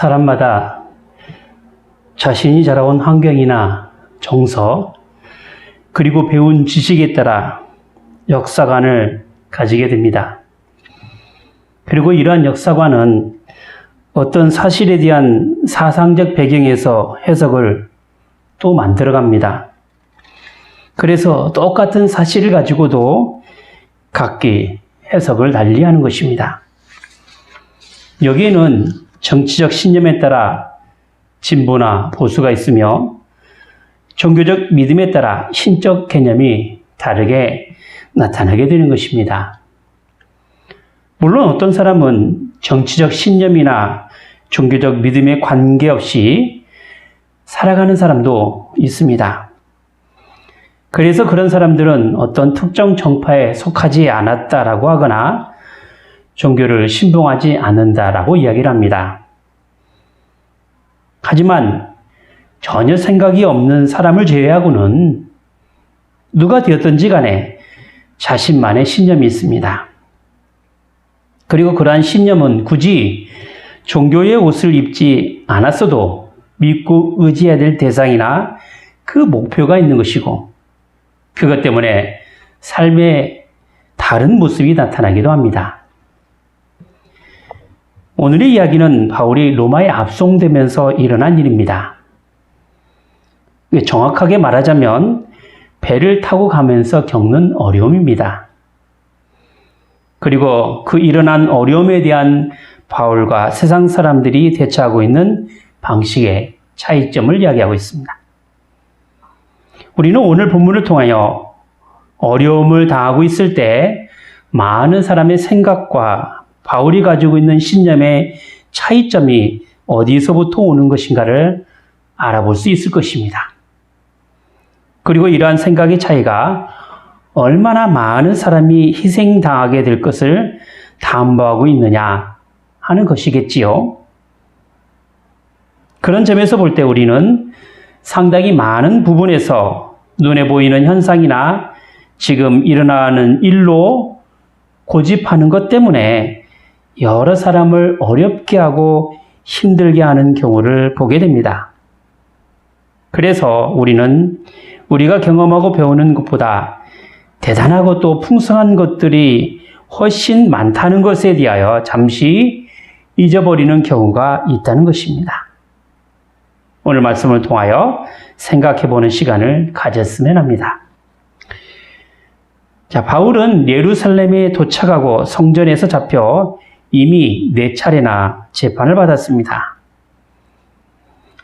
사람마다 자신이 자라온 환경이나 정서, 그리고 배운 지식에 따라 역사관을 가지게 됩니다. 그리고 이러한 역사관은 어떤 사실에 대한 사상적 배경에서 해석을 또 만들어갑니다. 그래서 똑같은 사실을 가지고도 각기 해석을 달리하는 것입니다. 여기에는 정치적 신념에 따라 진보나 보수가 있으며 종교적 믿음에 따라 신적 개념이 다르게 나타나게 되는 것입니다. 물론 어떤 사람은 정치적 신념이나 종교적 믿음에 관계없이 살아가는 사람도 있습니다. 그래서 그런 사람들은 어떤 특정 정파에 속하지 않았다라고 하거나 종교를 신봉하지 않는다라고 이야기를 합니다. 하지만 전혀 생각이 없는 사람을 제외하고는 누가 되었든지 간에 자신만의 신념이 있습니다. 그리고 그러한 신념은 굳이 종교의 옷을 입지 않았어도 믿고 의지해야 될 대상이나 그 목표가 있는 것이고, 그것 때문에 삶의 다른 모습이 나타나기도 합니다. 오늘의 이야기는 바울이 로마에 압송되면서 일어난 일입니다. 정확하게 말하자면 배를 타고 가면서 겪는 어려움입니다. 그리고 그 일어난 어려움에 대한 바울과 세상 사람들이 대처하고 있는 방식의 차이점을 이야기하고 있습니다. 우리는 오늘 본문을 통하여 어려움을 당하고 있을 때 많은 사람의 생각과 바울이 가지고 있는 신념의 차이점이 어디서부터 오는 것인가를 알아볼 수 있을 것입니다. 그리고 이러한 생각의 차이가 얼마나 많은 사람이 희생당하게 될 것을 담보하고 있느냐 하는 것이겠지요. 그런 점에서 볼 때 우리는 상당히 많은 부분에서 눈에 보이는 현상이나 지금 일어나는 일로 고집하는 것 때문에 여러 사람을 어렵게 하고 힘들게 하는 경우를 보게 됩니다. 그래서 우리는 우리가 경험하고 배우는 것보다 대단하고 또 풍성한 것들이 훨씬 많다는 것에 대하여 잠시 잊어버리는 경우가 있다는 것입니다. 오늘 말씀을 통하여 생각해보는 시간을 가졌으면 합니다. 자, 바울은 예루살렘에 도착하고 성전에서 잡혀 이미 4차례나 재판을 받았습니다.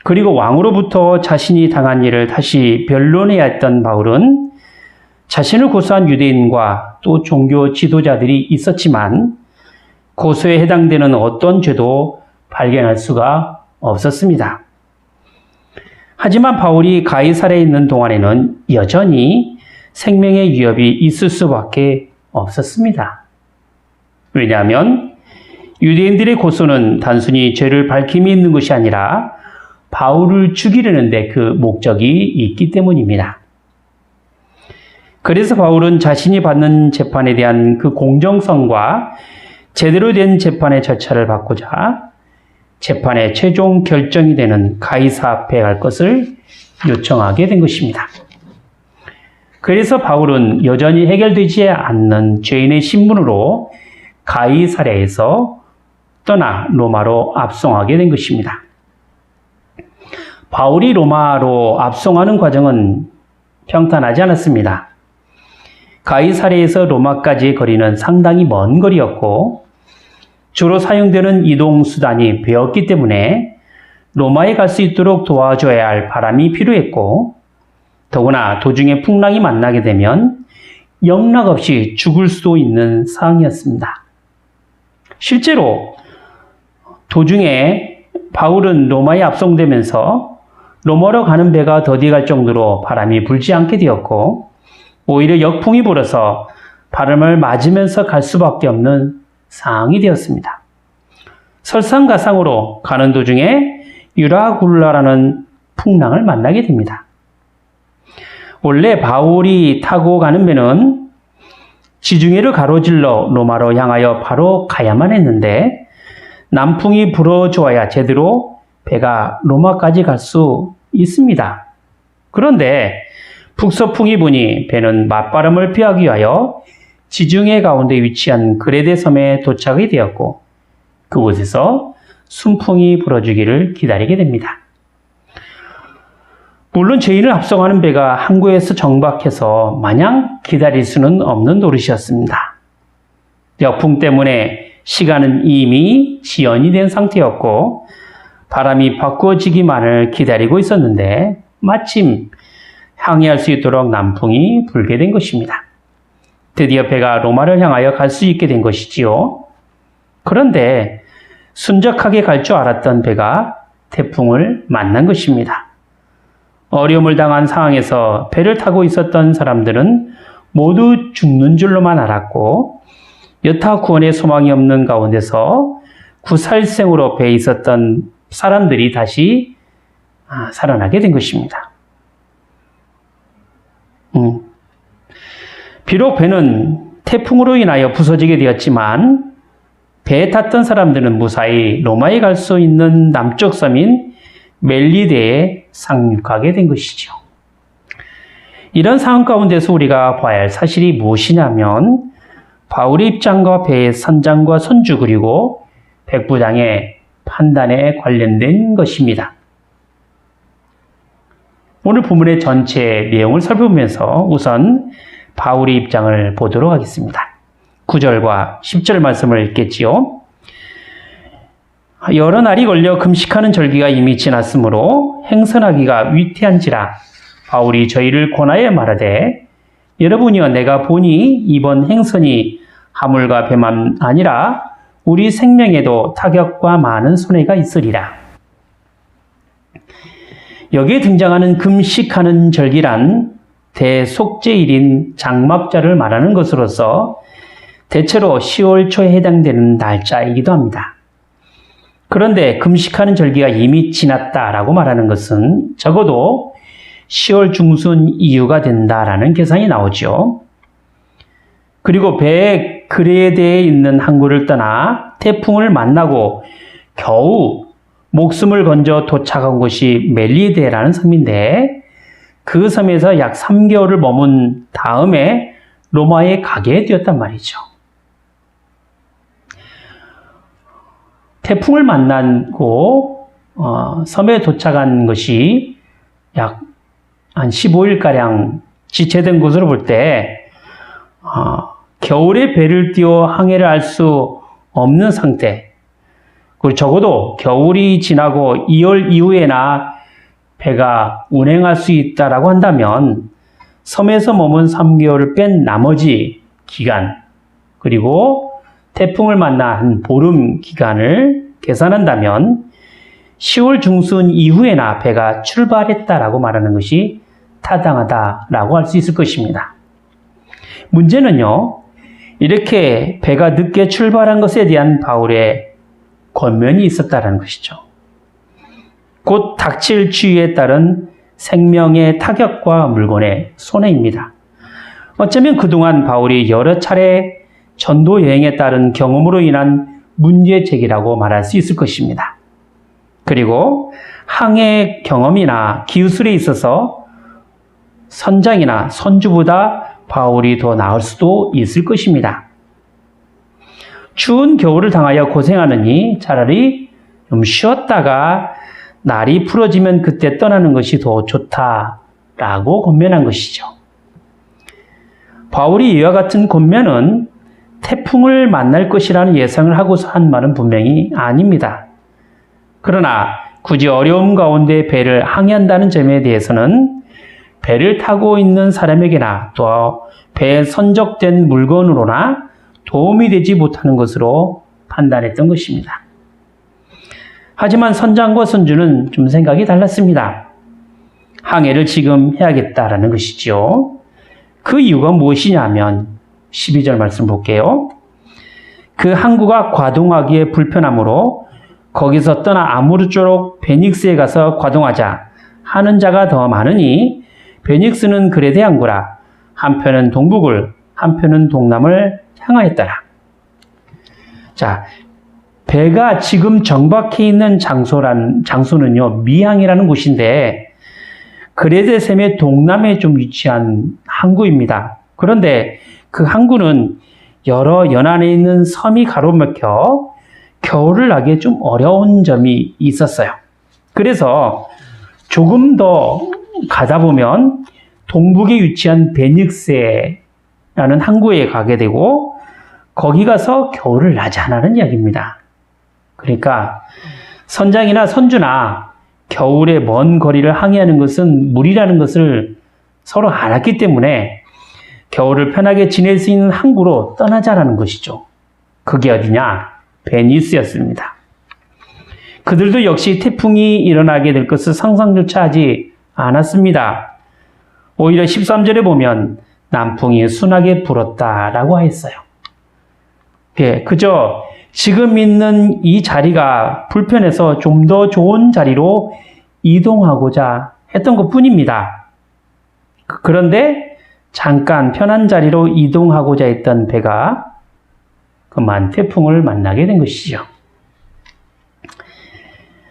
그리고 왕으로부터 자신이 당한 일을 다시 변론해야 했던 바울은 자신을 고소한 유대인과 또 종교 지도자들이 있었지만 고소에 해당되는 어떤 죄도 발견할 수가 없었습니다. 하지만 바울이 가이사랴에 있는 동안에는 여전히 생명의 위협이 있을 수밖에 없었습니다. 왜냐하면 유대인들의 고소는 단순히 죄를 밝힘이 있는 것이 아니라 바울을 죽이려는 데 그 목적이 있기 때문입니다. 그래서 바울은 자신이 받는 재판에 대한 그 공정성과 제대로 된 재판의 절차를 받고자 재판의 최종 결정이 되는 가이사 앞에 갈 것을 요청하게 된 것입니다. 그래서 바울은 여전히 해결되지 않는 죄인의 신분으로 가이사랴에서 떠나 로마로 압송하게 된 것입니다. 바울이 로마로 압송하는 과정은 평탄하지 않았습니다. 가이사랴에서 로마까지의 거리는 상당히 먼 거리였고 주로 사용되는 이동수단이 배였기 때문에 로마에 갈 수 있도록 도와줘야 할 바람이 필요했고, 더구나 도중에 풍랑이 만나게 되면 영락없이 죽을 수도 있는 상황이었습니다. 실제로 도중에 바울은 로마에 압송되면서 로마로 가는 배가 더디 갈 정도로 바람이 불지 않게 되었고, 오히려 역풍이 불어서 바람을 맞으면서 갈 수밖에 없는 상황이 되었습니다. 설상가상으로 가는 도중에 유라굴라라는 풍랑을 만나게 됩니다. 원래 바울이 타고 가는 배는 지중해를 가로질러 로마로 향하여 바로 가야만 했는데 남풍이 불어줘야 제대로 배가 로마까지 갈 수 있습니다. 그런데 북서풍이 부니 배는 맞바람을 피하기 위하여 지중해 가운데 위치한 그레데 섬에 도착이 되었고 그곳에서 순풍이 불어주기를 기다리게 됩니다. 물론 죄인을 앞서가는 배가 항구에서 정박해서 마냥 기다릴 수는 없는 노릇이었습니다. 역풍 때문에 시간은 이미 지연이 된 상태였고 바람이 바꾸어지기만을 기다리고 있었는데 마침 항해할 수 있도록 남풍이 불게 된 것입니다. 드디어 배가 로마를 향하여 갈 수 있게 된 것이지요. 그런데 순적하게 갈 줄 알았던 배가 태풍을 만난 것입니다. 어려움을 당한 상황에서 배를 타고 있었던 사람들은 모두 죽는 줄로만 알았고 여타 구원의 소망이 없는 가운데서 구살생으로 배에 있었던 사람들이 다시 살아나게 된 것입니다. 비록 배는 태풍으로 인하여 부서지게 되었지만 배에 탔던 사람들은 무사히 로마에 갈 수 있는 남쪽 섬인 멜리데에 상륙하게 된 것이죠. 이런 상황 가운데서 우리가 봐야 할 사실이 무엇이냐면 바울의 입장과 배의 선장과 선주 그리고 백부장의 판단에 관련된 것입니다. 오늘 본문의 전체 내용을 살펴보면서 우선 바울의 입장을 보도록 하겠습니다. 9절과 10절 말씀을 읽겠지요. 여러 날이 걸려 금식하는 절기가 이미 지났으므로 행선하기가 위태한지라 바울이 저희를 권하여 말하되 여러분이여 내가 보니 이번 행선이 하물과 배만 아니라 우리 생명에도 타격과 많은 손해가 있으리라. 여기에 등장하는 금식하는 절기란 대속죄일인 장막절을 말하는 것으로서 대체로 10월 초에 해당되는 날짜이기도 합니다. 그런데 금식하는 절기가 이미 지났다라고 말하는 것은 적어도 10월 중순 이후가 된다라는 계산이 나오죠. 그리고 배에 그레데에 있는 항구를 떠나 태풍을 만나고 겨우 목숨을 건져 도착한 곳이 멜리데라는 섬인데 그 섬에서 약 3개월을 머문 다음에 로마에 가게 되었단 말이죠. 태풍을 만나고 섬에 도착한 것이 약 한 15일가량 지체된 것으로 볼 때 겨울에 배를 띄워 항해를 할 수 없는 상태, 그리고 적어도 겨울이 지나고 2월 이후에나 배가 운행할 수 있다라고 한다면 섬에서 머문 3개월을 뺀 나머지 기간, 그리고 태풍을 만나 한 보름 기간을 계산한다면 10월 중순 이후에나 배가 출발했다라고 말하는 것이 타당하다라고 할 수 있을 것입니다. 문제는요, 이렇게 배가 늦게 출발한 것에 대한 바울의 권면이 있었다는 것이죠. 곧 닥칠 주의에 따른 생명의 타격과 물건의 손해입니다. 어쩌면 그동안 바울이 여러 차례 전도 여행에 따른 경험으로 인한 문제제기라고 말할 수 있을 것입니다. 그리고 항해 경험이나 기술에 있어서 선장이나 선주보다 바울이 더 나을 수도 있을 것입니다. 추운 겨울을 당하여 고생하느니 차라리 좀 쉬었다가 날이 풀어지면 그때 떠나는 것이 더 좋다라고 권면한 것이죠. 바울이 이와 같은 권면은 태풍을 만날 것이라는 예상을 하고서 한 말은 분명히 아닙니다. 그러나 굳이 어려움 가운데 배를 항해한다는 점에 대해서는 배를 타고 있는 사람에게나 또 배에 선적된 물건으로나 도움이 되지 못하는 것으로 판단했던 것입니다. 하지만 선장과 선주는 좀 생각이 달랐습니다. 항해를 지금 해야겠다라는 것이죠. 그 이유가 무엇이냐면 12절 말씀 볼게요. 그 항구가 과동하기에 불편하므로 거기서 떠나 아무르쪼록 베닉스에 가서 과동하자 하는 자가 더 많으니 베닉스는 그레데 항구라. 한편은 동북을 한편은 동남을 향하였더라. 자, 배가 지금 정박해 있는 장소는요, 미항이라는 곳인데, 그레데셈의 동남에 좀 위치한 항구입니다. 그런데 그 항구는 여러 연안에 있는 섬이 가로막혀 겨울을 나기 좀 어려운 점이 있었어요. 그래서 조금 더 가다 보면 동북에 위치한 베닉스라는 항구에 가게 되고 거기 가서 겨울을 나자라는 이야기입니다. 그러니까 선장이나 선주나 겨울에 먼 거리를 항해하는 것은 무리라는 것을 서로 알았기 때문에 겨울을 편하게 지낼 수 있는 항구로 떠나자라는 것이죠. 그게 어디냐? 베니스였습니다. 그들도 역시 태풍이 일어나게 될 것을 상상조차 하지 않았습니다. 오히려 13절에 보면 남풍이 순하게 불었다라고 했어요. 예, 그저 지금 있는 이 자리가 불편해서 좀 더 좋은 자리로 이동하고자 했던 것 뿐입니다. 그런데 잠깐 편한 자리로 이동하고자 했던 배가 그만 태풍을 만나게 된 것이죠.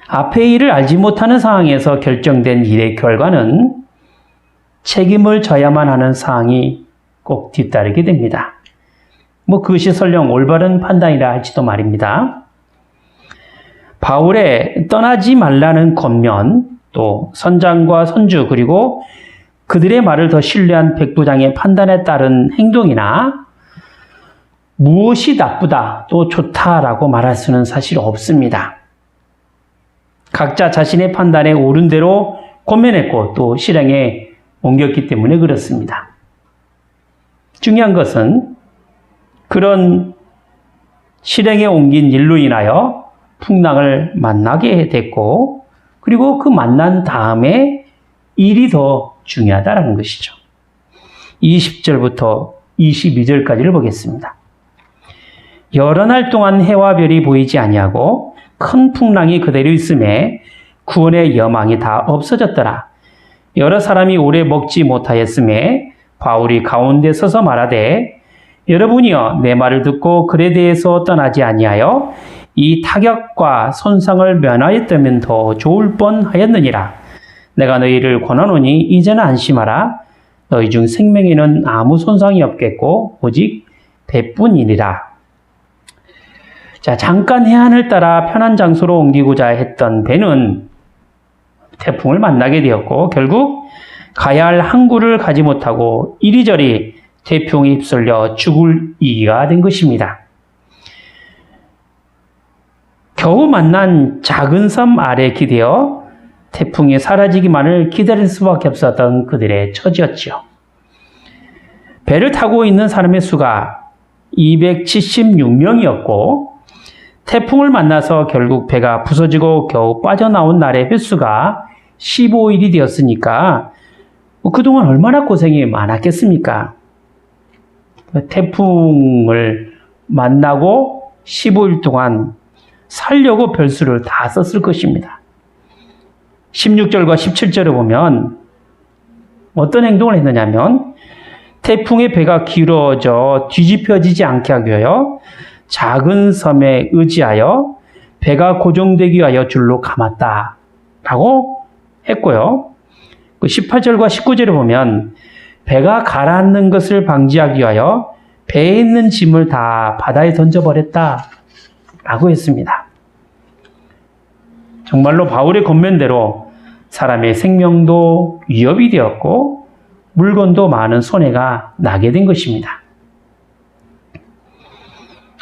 앞의 일을 알지 못하는 상황에서 결정된 일의 결과는 책임을 져야만 하는 상황이 꼭 뒤따르게 됩니다. 그것이 설령 올바른 판단이라 할지도 말입니다. 바울의 떠나지 말라는 겉면, 또 선장과 선주, 그리고 그들의 말을 더 신뢰한 백부장의 판단에 따른 행동이나 무엇이 나쁘다, 또 좋다라고 말할 수는 사실 없습니다. 각자 자신의 판단에 옳은 대로 권면했고 또 실행에 옮겼기 때문에 그렇습니다. 중요한 것은 그런 실행에 옮긴 일로 인하여 풍랑을 만나게 됐고 그리고 그 만난 다음에 일이 더 중요하다는 것이죠. 20절부터 22절까지를 보겠습니다. 여러 날 동안 해와 별이 보이지 아니하고 큰 풍랑이 그대로 있음에 구원의 여망이 다 없어졌더라. 여러 사람이 오래 먹지 못하였음에 바울이 가운데 서서 말하되 여러분이여 내 말을 듣고 그레데에서 떠나지 아니하여 이 타격과 손상을 면하였다면 더 좋을 뻔하였느니라. 내가 너희를 권하노니 이제는 안심하라. 너희 중 생명에는 아무 손상이 없겠고 오직 배뿐이니라. 자, 잠깐 해안을 따라 편한 장소로 옮기고자 했던 배는 태풍을 만나게 되었고 결국 가야 할 항구를 가지 못하고 이리저리 태풍에 휩쓸려 죽을 이기가 된 것입니다. 겨우 만난 작은 섬 아래 기대어 태풍이 사라지기만을 기다릴 수밖에 없었던 그들의 처지였지요. 배를 타고 있는 사람의 수가 276명이었고 태풍을 만나서 결국 배가 부서지고 겨우 빠져나온 날의 횟수가 15일이 되었으니까 그동안 얼마나 고생이 많았겠습니까? 태풍을 만나고 15일 동안 살려고 별수를 다 썼을 것입니다. 16절과 17절을 보면 어떤 행동을 했느냐면 태풍의 배가 길어져 뒤집혀지지 않게 하기 위하여 작은 섬에 의지하여 배가 고정되기 위하여 줄로 감았다라고 했고요. 18절과 19절을 보면 배가 가라앉는 것을 방지하기 위하여 배에 있는 짐을 다 바다에 던져버렸다라고 했습니다. 정말로 바울의 권면대로 사람의 생명도 위협이 되었고 물건도 많은 손해가 나게 된 것입니다.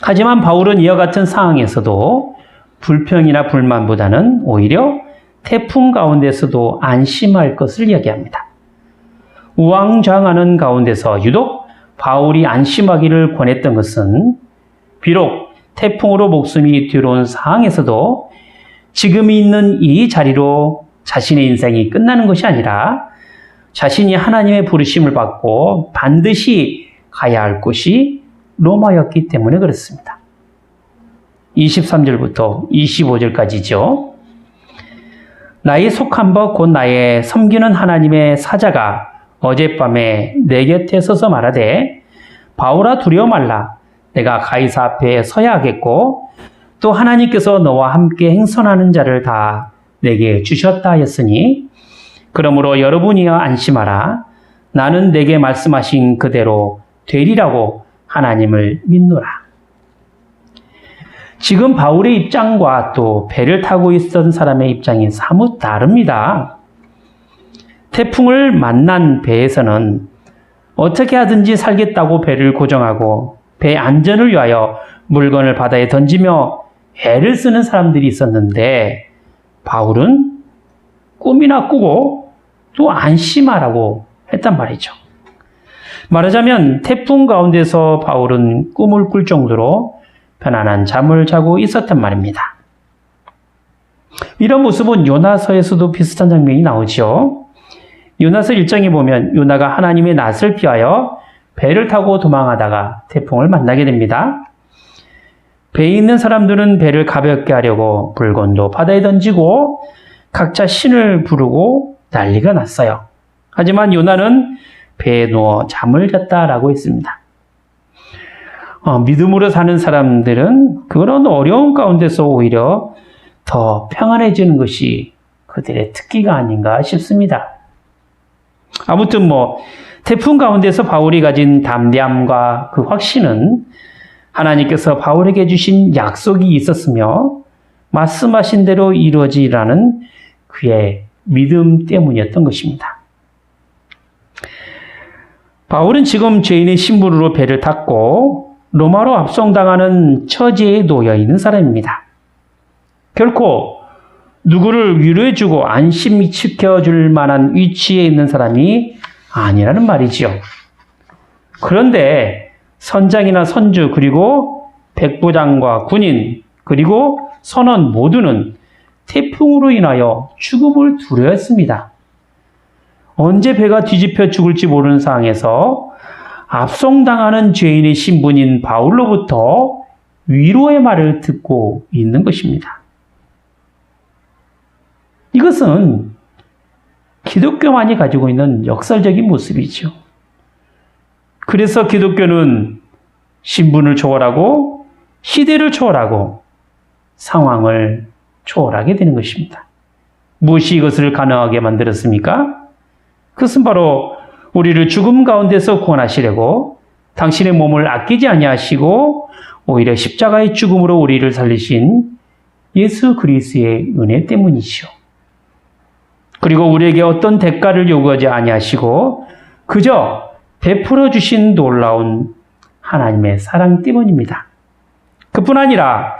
하지만 바울은 이와 같은 상황에서도 불평이나 불만보다는 오히려 태풍 가운데서도 안심할 것을 이야기합니다. 우왕좌왕하는 가운데서 유독 바울이 안심하기를 권했던 것은 비록 태풍으로 목숨이 뒤로온 상황에서도 지금 있는 이 자리로 자신의 인생이 끝나는 것이 아니라 자신이 하나님의 부르심을 받고 반드시 가야 할 곳이 로마였기 때문에 그렇습니다. 23절부터 25절까지죠. 나의 속한 법 곧 나의 섬기는 하나님의 사자가 어젯밤에 내 곁에 서서 말하되 바울아 두려워 말라. 내가 가이사 앞에 서야 하겠고 또 하나님께서 너와 함께 행선하는 자를 다 내게 주셨다 하였으니 그러므로 여러분이여 안심하라. 나는 내게 말씀하신 그대로 되리라고 하나님을 믿노라. 지금 바울의 입장과 또 배를 타고 있던 사람의 입장이 사뭇 다릅니다. 태풍을 만난 배에서는 어떻게 하든지 살겠다고 배를 고정하고 배 안전을 위하여 물건을 바다에 던지며 애를 쓰는 사람들이 있었는데 바울은 꿈이나 꾸고 또 안심하라고 했단 말이죠. 말하자면 태풍 가운데서 바울은 꿈을 꿀 정도로 편안한 잠을 자고 있었단 말입니다. 이런 모습은 요나서에서도 비슷한 장면이 나오죠. 요나서 1장에 보면 요나가 하나님의 낯을 피하여 배를 타고 도망하다가 태풍을 만나게 됩니다. 배에 있는 사람들은 배를 가볍게 하려고 물건도 바다에 던지고 각자 신을 부르고 난리가 났어요. 하지만 요나는 배에 누워 잠을 잤다라고 했습니다. 믿음으로 사는 사람들은 그런 어려운 가운데서 오히려 더 평안해지는 것이 그들의 특기가 아닌가 싶습니다. 아무튼 태풍 가운데서 바울이 가진 담대함과 그 확신은 하나님께서 바울에게 주신 약속이 있었으며 말씀하신 대로 이루어지라는 그의 믿음 때문이었던 것입니다. 바울은 지금 죄인의 신분으로 배를 탔고 로마로 압송당하는 처지에 놓여 있는 사람입니다. 결코 누구를 위로해주고 안심시켜줄 만한 위치에 있는 사람이 아니라는 말이지요. 그런데 선장이나 선주 그리고 백부장과 군인 그리고 선원 모두는 태풍으로 인하여 죽음을 두려워했습니다. 언제 배가 뒤집혀 죽을지 모르는 상황에서 압송당하는 죄인의 신분인 바울로부터 위로의 말을 듣고 있는 것입니다. 이것은 기독교만이 가지고 있는 역설적인 모습이죠. 그래서 기독교는 신분을 초월하고 시대를 초월하고 상황을 초월하게 되는 것입니다. 무엇이 이것을 가능하게 만들었습니까? 그것은 바로 우리를 죽음 가운데서 구원하시려고 당신의 몸을 아끼지 아니하시고 오히려 십자가의 죽음으로 우리를 살리신 예수 그리스도의 은혜 때문이시오. 그리고 우리에게 어떤 대가를 요구하지 아니하시고 그저 베풀어 주신 놀라운 하나님의 사랑 때문입니다. 그뿐 아니라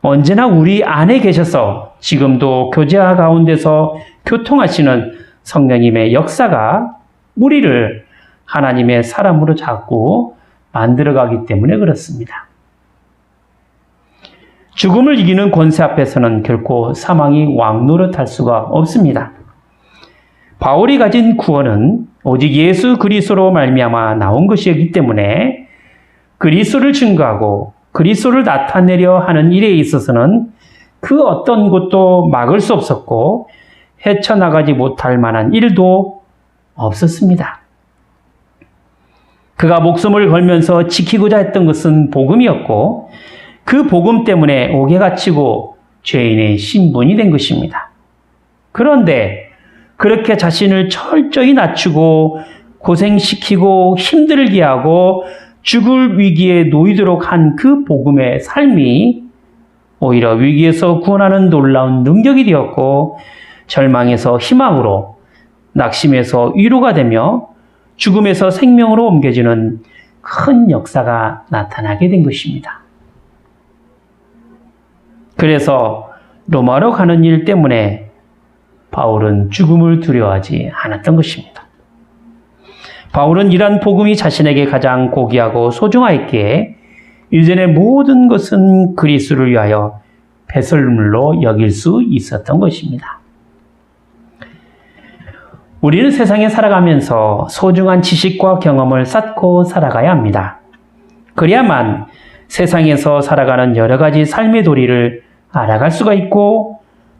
언제나 우리 안에 계셔서 지금도 교제와 가운데서 교통하시는 성령님의 역사가 우리를 하나님의 사람으로 자꾸 만들어가기 때문에 그렇습니다. 죽음을 이기는 권세 앞에서는 결코 사망이 왕노릇할 수가 없습니다. 바울이 가진 구원은 오직 예수 그리스도로 말미암아 나온 것이기 때문에 그리스도를 증거하고 그리스도를 나타내려 하는 일에 있어서는 그 어떤 것도 막을 수 없었고 헤쳐나가지 못할 만한 일도 없었습니다. 그가 목숨을 걸면서 지키고자 했던 것은 복음이었고 그 복음 때문에 옥에 갇히고 죄인의 신분이 된 것입니다. 그런데 그렇게 자신을 철저히 낮추고 고생시키고 힘들게 하고 죽을 위기에 놓이도록 한 그 복음의 삶이 오히려 위기에서 구원하는 놀라운 능력이 되었고 절망에서 희망으로 낙심에서 위로가 되며 죽음에서 생명으로 옮겨지는 큰 역사가 나타나게 된 것입니다. 그래서 로마로 가는 일 때문에 바울은 죽음을 두려워하지 않았던 것입니다. 바울은 이러한 복음이 자신에게 가장 고귀하고 소중하였기에 이전의 모든 것은 그리스도를 위하여 배설물로 여길 수 있었던 것입니다. 우리는 세상에 살아가면서 소중한 지식과 경험을 쌓고 살아가야 합니다. 그래야만 세상에서 살아가는 여러 가지 삶의 도리를 알아갈 수가 있고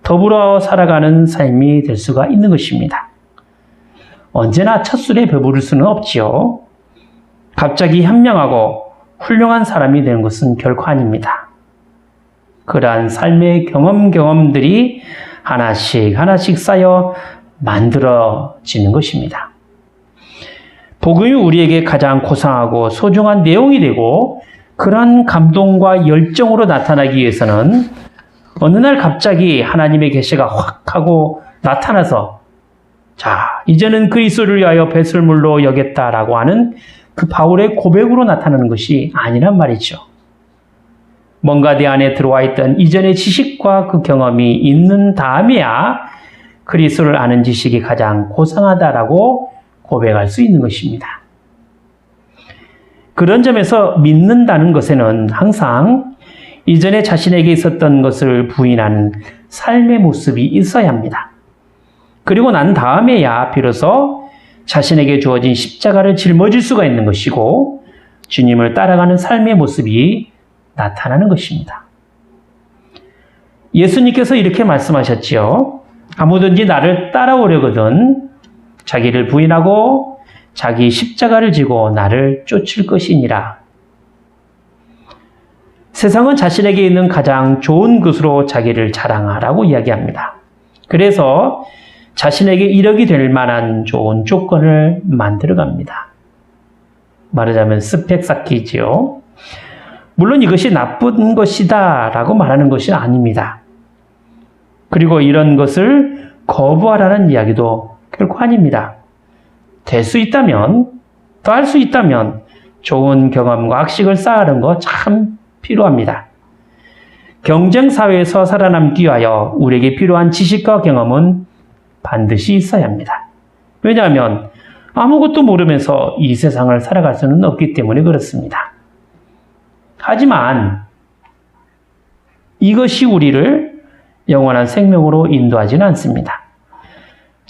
더불어 살아가는 삶이 될 수가 있는 것입니다. 언제나 첫술에 배부를 수는 없지요. 갑자기 현명하고 훌륭한 사람이 되는 것은 결코 아닙니다. 그러한 삶의 경험들이 하나씩 쌓여 만들어지는 것입니다. 복음이 우리에게 가장 고상하고 소중한 내용이 되고 그러한 감동과 열정으로 나타나기 위해서는 어느 날 갑자기 하나님의 계시가 확 하고 나타나서 자, 이제는 그리스도를 위하여 배설물로 여겼다라고 하는 그 바울의 고백으로 나타나는 것이 아니란 말이죠. 뭔가 내 안에 들어와 있던 이전의 지식과 그 경험이 있는 다음에야 그리스도를 아는 지식이 가장 고상하다라고 고백할 수 있는 것입니다. 그런 점에서 믿는다는 것에는 항상 이전에 자신에게 있었던 것을 부인하는 삶의 모습이 있어야 합니다. 그리고 난 다음에야 비로소 자신에게 주어진 십자가를 짊어질 수가 있는 것이고 주님을 따라가는 삶의 모습이 나타나는 것입니다. 예수님께서 이렇게 말씀하셨지요. 아무든지 나를 따라오려거든 자기를 부인하고 자기 십자가를 지고 나를 쫓을 것이니라. 세상은 자신에게 있는 가장 좋은 것으로 자기를 자랑하라고 이야기합니다. 그래서 자신에게 이력이 될 만한 좋은 조건을 만들어갑니다. 말하자면 스펙 쌓기지요. 물론 이것이 나쁜 것이다 라고 말하는 것이 아닙니다. 그리고 이런 것을 거부하라는 이야기도 결코 아닙니다. 될 수 있다면, 더 할 수 있다면 좋은 경험과 학식을 쌓아가는 거 참 필요합니다. 경쟁사회에서 살아남기 위하여 우리에게 필요한 지식과 경험은 반드시 있어야 합니다. 왜냐하면 아무것도 모르면서 이 세상을 살아갈 수는 없기 때문에 그렇습니다. 하지만 이것이 우리를 영원한 생명으로 인도하지는 않습니다.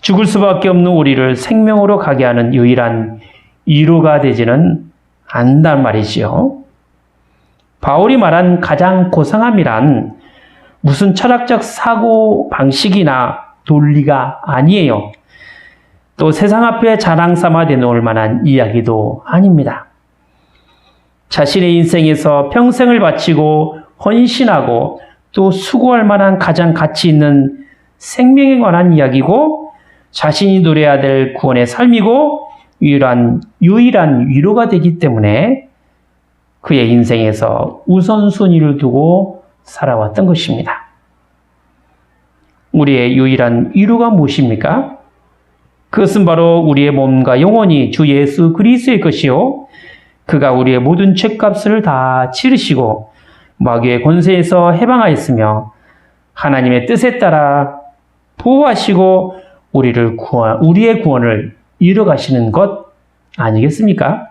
죽을 수밖에 없는 우리를 생명으로 가게 하는 유일한 위로가 되지는 않는단 말이지요. 바울이 말한 가장 고상함이란 무슨 철학적 사고 방식이나 논리가 아니에요. 또 세상 앞에 자랑 삼아 내놓을 만한 이야기도 아닙니다. 자신의 인생에서 평생을 바치고 헌신하고 또 수고할 만한 가장 가치 있는 생명에 관한 이야기고 자신이 누려야 될 구원의 삶이고 유일한 위로가 되기 때문에 그의 인생에서 우선순위를 두고 살아왔던 것입니다. 우리의 유일한 위로가 무엇입니까? 그것은 바로 우리의 몸과 영혼이 주 예수 그리스도의 것이요 그가 우리의 모든 죄값을 다 치르시고 마귀의 권세에서 해방하였으며 하나님의 뜻에 따라 보호하시고 우리의 구원을 이뤄가시는 것 아니겠습니까?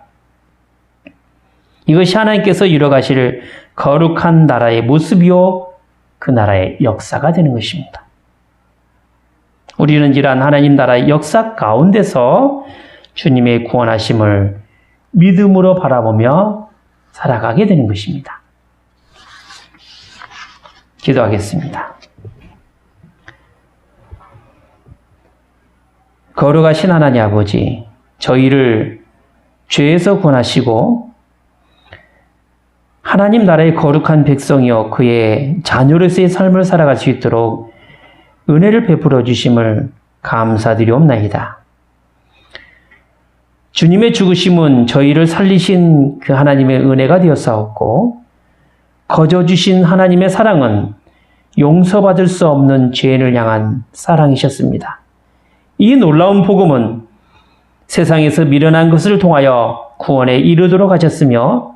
이것이 하나님께서 이뤄가실 거룩한 나라의 모습이요 그 나라의 역사가 되는 것입니다. 우리는 이러한 하나님 나라의 역사 가운데서 주님의 구원하심을 믿음으로 바라보며 살아가게 되는 것입니다. 기도하겠습니다. 거룩하신 하나님 아버지, 저희를 죄에서 구원하시고 하나님 나라의 거룩한 백성이요 그의 자녀로서의 삶을 살아갈 수 있도록 은혜를 베풀어 주심을 감사드리옵나이다. 주님의 죽으심은 저희를 살리신 그 하나님의 은혜가 되었사옵고 거저 주신 하나님의 사랑은 용서받을 수 없는 죄인을 향한 사랑이셨습니다. 이 놀라운 복음은 세상에서 미련한 것을 통하여 구원에 이르도록 하셨으며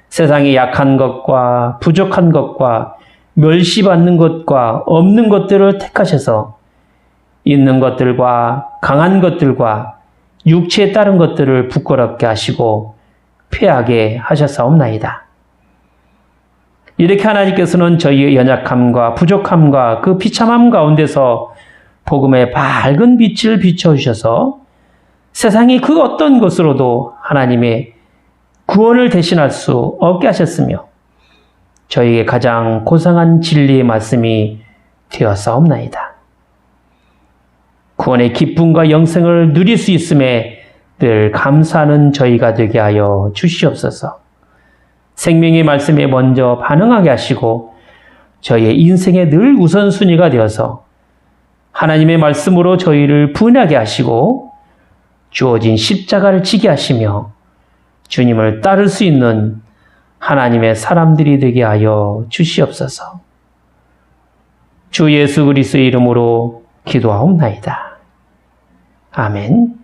세상의 약한 것과 부족한 것과 멸시받는 것과 없는 것들을 택하셔서 있는 것들과 강한 것들과 육체에 따른 것들을 부끄럽게 하시고 패하게 하셨사옵나이다. 이렇게 하나님께서는 저희의 연약함과 부족함과 그 비참함 가운데서 복음의 밝은 빛을 비춰주셔서 세상이 그 어떤 것으로도 하나님의 구원을 대신할 수 없게 하셨으며 저희에게 가장 고상한 진리의 말씀이 되었사옵나이다. 구원의 기쁨과 영생을 누릴 수 있음에 늘 감사하는 저희가 되게 하여 주시옵소서. 생명의 말씀에 먼저 반응하게 하시고 저희의 인생의 늘 우선순위가 되어서 하나님의 말씀으로 저희를 분하게 하시고 주어진 십자가를 지게 하시며 주님을 따를 수 있는 하나님의 사람들이 되게 하여 주시옵소서. 주 예수 그리스도의 이름으로 기도하옵나이다. 아멘.